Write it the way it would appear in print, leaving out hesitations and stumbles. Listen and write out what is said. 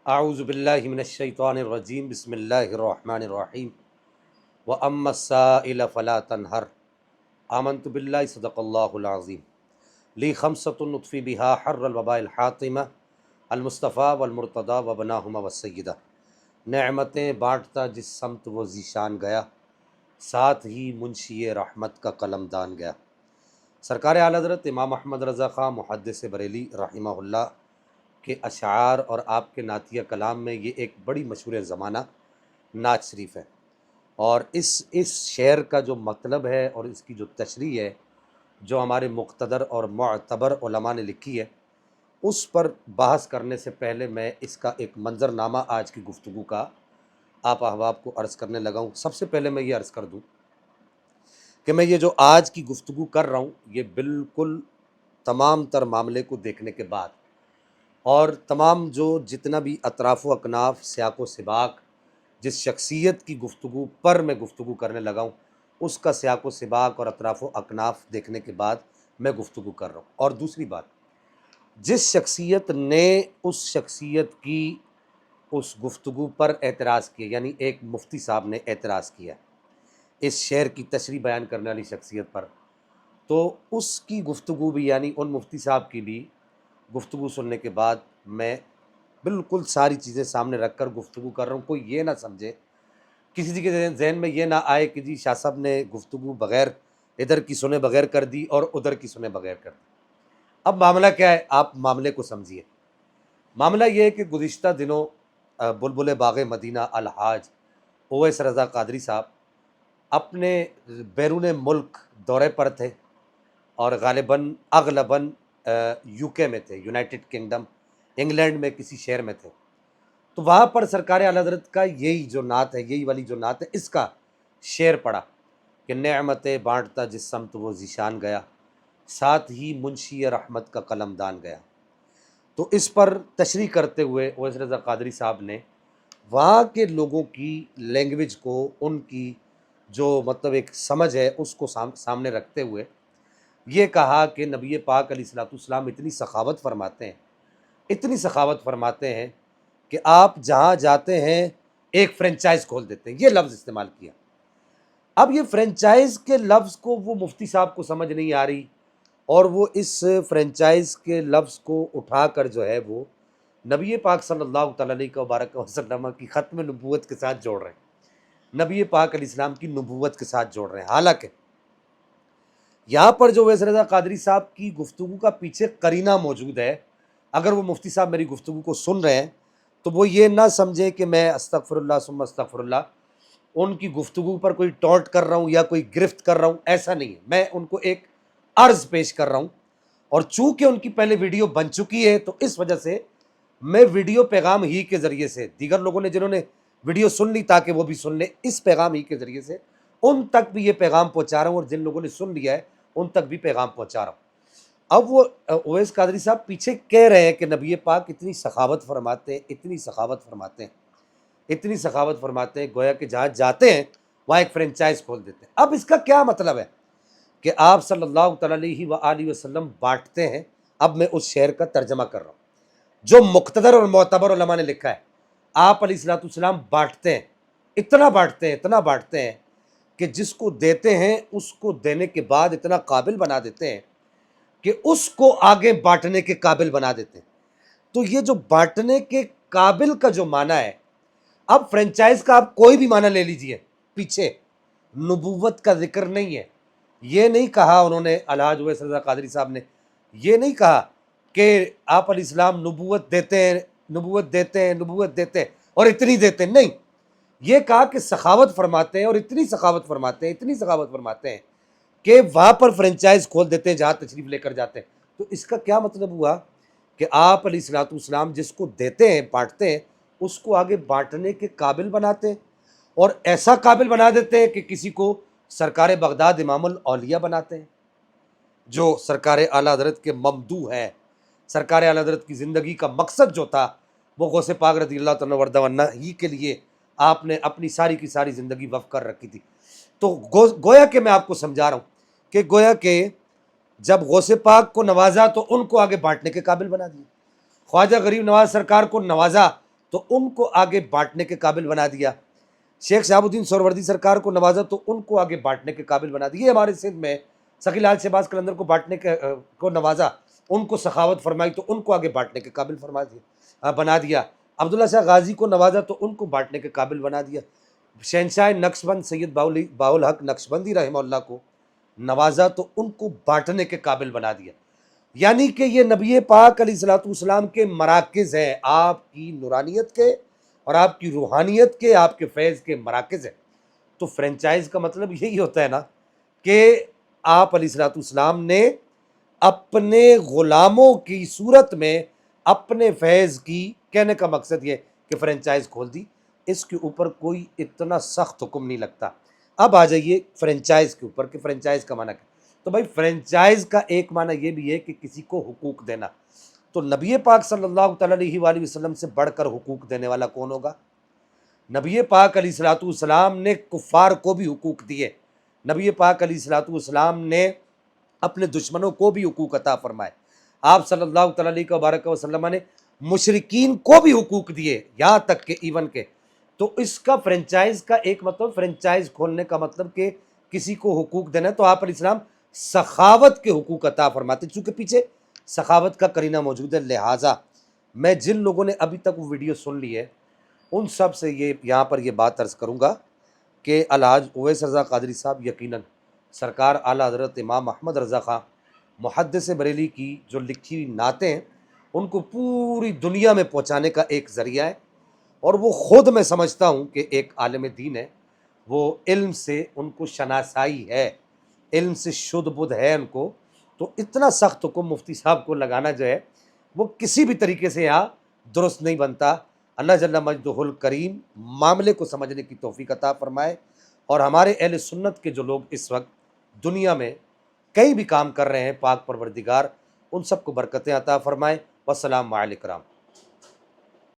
اعوذ باللہ من الشیطان الرجیم بسم اللہ الرحمن الرحیم واما السائل فلا تنہر آمنت باللہ صدق اللہ العظیم لی خمسۃ نطفی بہا حر الوباء الحاطمہ المصطفیٰ والمرتضیٰ وبناہما والسیدہ نعمتیں بانٹتا جس سمت وہ ذیشان گیا، ساتھ ہی منشی رحمت کا قلم دان گیا۔ سرکار اعلیٰ حضرت امام احمد رضا خان محدث بریلی رحمہ اللہ کے اشعار اور آپ کے نعتیہ کلام میں یہ ایک بڑی مشہور زمانہ نعت شریف ہے، اور اس شعر کا جو مطلب ہے اور اس کی جو تشریح ہے جو ہمارے مقتدر اور معتبر علماء نے لکھی ہے، اس پر بحث کرنے سے پہلے میں اس کا ایک منظرنامہ آج کی گفتگو کا آپ احباب کو عرض کرنے لگا ہوں۔ سب سے پہلے میں یہ عرض کر دوں کہ میں یہ جو آج کی گفتگو کر رہا ہوں یہ بالکل تمام تر معاملے کو دیکھنے کے بعد اور تمام جتنا بھی اطراف و اکناف سیاق و سباق جس شخصیت کی گفتگو پر میں گفتگو کرنے لگا ہوں اس کا سیاق و سباق اور اطراف و اکناف دیکھنے کے بعد میں گفتگو کر رہا ہوں۔ اور دوسری بات، جس شخصیت نے اس شخصیت کی اس گفتگو پر اعتراض کیا، یعنی ایک مفتی صاحب نے اعتراض کیا اس شعر کی تشریح بیان کرنے والی شخصیت پر، تو اس کی گفتگو بھی، یعنی ان مفتی صاحب کی بھی گفتگو سننے کے بعد میں بالکل ساری چیزیں سامنے رکھ کر گفتگو کر رہا ہوں۔ کوئی یہ نہ سمجھے، کسی کے ذہن میں یہ نہ آئے کہ جی شاہ صاحب نے گفتگو بغیر ادھر کی سنے بغیر کر دی اور ادھر کی سنے بغیر کر دی۔ اب معاملہ کیا ہے، آپ معاملے کو سمجھیے۔ معاملہ یہ ہے کہ گزشتہ دنوں بلبل باغ مدینہ الحاج اویس رضا قادری صاحب اپنے بیرون ملک دورے پر تھے، اور اغلباً یو کے میں تھے، یونائٹڈ کنگڈم، انگلینڈ میں کسی شہر میں تھے۔ تو وہاں پر سرکار اعلیٰ حضرت کا یہی جو نعت ہے، یہی والی جو نعت ہے، اس کا شعر پڑھا کہ نعمتیں بانٹتا جس سمت وہ ذیشان گیا، ساتھ ہی منشی رحمت کا قلم دان گیا۔ تو اس پر تشریح کرتے ہوئے اویس رضا قادری صاحب نے وہاں کے لوگوں کی لینگویج کو، ان کی جو مطلب ایک سمجھ ہے اس کو سامنے رکھتے ہوئے یہ کہا کہ نبی پاک علیہ الصلوۃ والسلام اتنی سخاوت فرماتے ہیں، اتنی سخاوت فرماتے ہیں کہ آپ جہاں جاتے ہیں ایک فرنچائز کھول دیتے ہیں۔ یہ لفظ استعمال کیا۔ اب یہ فرنچائز کے لفظ کو وہ مفتی صاحب کو سمجھ نہیں آ رہی، اور وہ اس فرنچائز کے لفظ کو اٹھا کر جو ہے وہ نبی پاک صلی اللہ تعالیٰ علیہ وبارک وسلم کی ختم نبوت کے ساتھ جوڑ رہے ہیں، نبی پاک علیہ السلام کی نبوت کے ساتھ جوڑ رہے ہیں۔ حالانکہ یہاں پر جو اویس رضا قادری صاحب کی گفتگو کا پیچھے قرینہ موجود ہے، اگر وہ مفتی صاحب میری گفتگو کو سن رہے ہیں تو وہ یہ نہ سمجھیں کہ میں استغفر اللہ ثم استغفر اللہ ان کی گفتگو پر کوئی ٹونٹ کر رہا ہوں یا کوئی گرفت کر رہا ہوں، ایسا نہیں ہے۔ میں ان کو ایک عرض پیش کر رہا ہوں، اور چونکہ ان کی پہلے ویڈیو بن چکی ہے تو اس وجہ سے میں ویڈیو پیغام ہی کے ذریعے سے دیگر لوگوں نے جنہوں نے ویڈیو سن لی تاکہ وہ بھی سن لیں، اس پیغام ہی کے ذریعے سے ان تک بھی یہ پیغام پہنچا رہا ہوں، اور جن لوگوں نے سن لیا ہے ان تک بھی پیغام پہنچا رہا ہوں۔ اب وہ اویس قادری صاحب پیچھے کہہ رہے ہیں کہ نبی پاک اتنی سخاوت فرماتے ہیں، اتنی سخاوت فرماتے ہیں، اتنی سخاوت فرماتے ہیں، گویا کہ جہاں جاتے ہیں وہاں ایک فرنچائز کھول دیتے ہیں۔ اب اس کا کیا مطلب ہے کہ آپ صلی اللہ تعالیٰ علیہ وآلہ وسلم بانٹتے ہیں؟ اب میں اس شعر کا ترجمہ کر رہا ہوں جو مقتدر اور معتبر علماء نے لکھا ہے۔ آپ علیہ الصلوۃ والسلام بانٹتے ہیں، اتنا بانٹتے ہیں، اتنا بانٹتے ہیں کہ جس کو دیتے ہیں اس کو دینے کے بعد اتنا قابل بنا دیتے ہیں کہ اس کو آگے بانٹنے کے قابل بنا دیتے ہیں۔ تو یہ جو بانٹنے کے قابل کا جو معنی ہے، اب فرنچائز کا آپ کوئی بھی معنی لے لیجئے، پیچھے نبوت کا ذکر نہیں ہے۔ یہ نہیں کہا انہوں نے، الحاج اویس رضا قادری صاحب نے یہ نہیں کہا کہ آپ علیہ السلام نبوت دیتے ہیں، نبوت دیتے ہیں، نبوت دیتے ہیں اور اتنی دیتے ہیں، نہیں، یہ کہا کہ سخاوت فرماتے ہیں، اور اتنی سخاوت فرماتے ہیں، اتنی سخاوت فرماتے ہیں کہ وہاں پر فرنچائز کھول دیتے ہیں جہاں تشریف لے کر جاتے ہیں۔ تو اس کا کیا مطلب ہوا کہ آپ علیہ الصلوۃ والسلام جس کو دیتے ہیں، بانٹتے ہیں، اس کو آگے بانٹنے کے قابل بناتے ہیں، اور ایسا قابل بنا دیتے ہیں کہ کسی کو سرکار بغداد امام الاولیاء بناتے ہیں، جو سرکار اعلیٰ حضرت کے ممدوح ہیں۔ سرکار اعلیٰ حضرت کی زندگی کا مقصد جو تھا وہ غوث پاک رضی اللہ تعالیٰ وردہ عنہ ہی کے لیے آپ نے اپنی ساری کی ساری زندگی وقف کر رکھی تھی۔ تو گویا کہ میں آپ کو سمجھا رہا ہوں کہ گویا کہ جب غوث پاک کو نوازا تو ان کو آگے بانٹنے کے قابل بنا دیا، خواجہ غریب نواز سرکار کو نوازا تو ان کو آگے بانٹنے کے قابل بنا دیا، شیخ شہاب الدین سہروردی سرکار کو نوازا تو ان کو آگے بانٹنے کے قابل بنا دیا، ہمارے سندھ میں سخی لال شہباز قلندر کو بانٹنے کے کو نوازا، ان کو سخاوت فرمائی تو ان کو آگے بانٹنے کے قابل بنا دیا، عبداللہ شاہ غازی کو نوازا تو ان کو بانٹنے کے قابل بنا دیا، شہنشاہ نقشبند سید باؤل حق نقشبندی رحمہ اللہ کو نوازا تو ان کو بانٹنے کے قابل بنا دیا۔ یعنی کہ یہ نبی پاک علیہ الصلوۃ والسلام کے مراکز ہیں، آپ کی نورانیت کے اور آپ کی روحانیت کے، آپ کے فیض کے مراکز ہیں۔ تو فرنچائز کا مطلب یہی ہوتا ہے نا کہ آپ علیہ الصلوۃ والسلام نے اپنے غلاموں کی صورت میں اپنے فیض کی، کہنے کا مقصد یہ کہ فرنچائز کھول دی، اس کے اوپر کوئی اتنا سخت حکم نہیں لگتا۔ اب آ جائیے فرنچائز کے اوپر کہ فرنچائز کا معنی کیا؟ تو بھائی فرنچائز کا ایک معنی یہ بھی ہے کہ کسی کو حقوق دینا، تو نبی پاک صلی اللہ تعالیٰ علیہ وآلہ وسلم سے بڑھ کر حقوق دینے والا کون ہوگا؟ نبی پاک علیہ الصلوۃ والسلام نے کفار کو بھی حقوق دیے، نبی پاک علیہ الصلوۃ والسلام نے اپنے دشمنوں کو بھی حقوق عطا فرمائے، آپ صلی اللہ تعالیٰ علیہ وبارک وسلم نے مشرکین کو بھی حقوق دیے، یہاں تک کہ ایون کے۔ تو اس کا فرنچائز کا ایک مطلب، فرنچائز کھولنے کا مطلب کہ کسی کو حقوق دینا ہے، تو آپ علیہ السلام سخاوت کے حقوق عطا فرماتے، چونکہ پیچھے سخاوت کا قرینہ موجود ہے، لہٰذا میں جن لوگوں نے ابھی تک وہ ویڈیو سن لی ہے ان سب سے یہاں پر یہ بات عرض کروں گا کہ الحاج اویس رضا قادری صاحب یقیناً سرکار اعلیٰ حضرت امام احمد رضا خان محدث بریلی کی جو لکھی ہوئی نعتیں ہیں ان کو پوری دنیا میں پہنچانے کا ایک ذریعہ ہے، اور وہ خود میں سمجھتا ہوں کہ ایک عالم دین ہے، وہ علم سے ان کو شناسائی ہے، علم سے شدھ بدھ ہے ان کو، تو اتنا سخت حکم مفتی صاحب کو لگانا جو ہے وہ کسی بھی طریقے سے یہاں درست نہیں بنتا۔ اللہ جل مجدہ الکریم معاملے کو سمجھنے کی توفیق عطا فرمائے، اور ہمارے اہل سنت کے جو لوگ اس وقت دنیا میں کئی بھی کام کر رہے ہیں، پاک پروردگار ان سب کو برکتیں عطا فرمائے۔ والسلام علیکم۔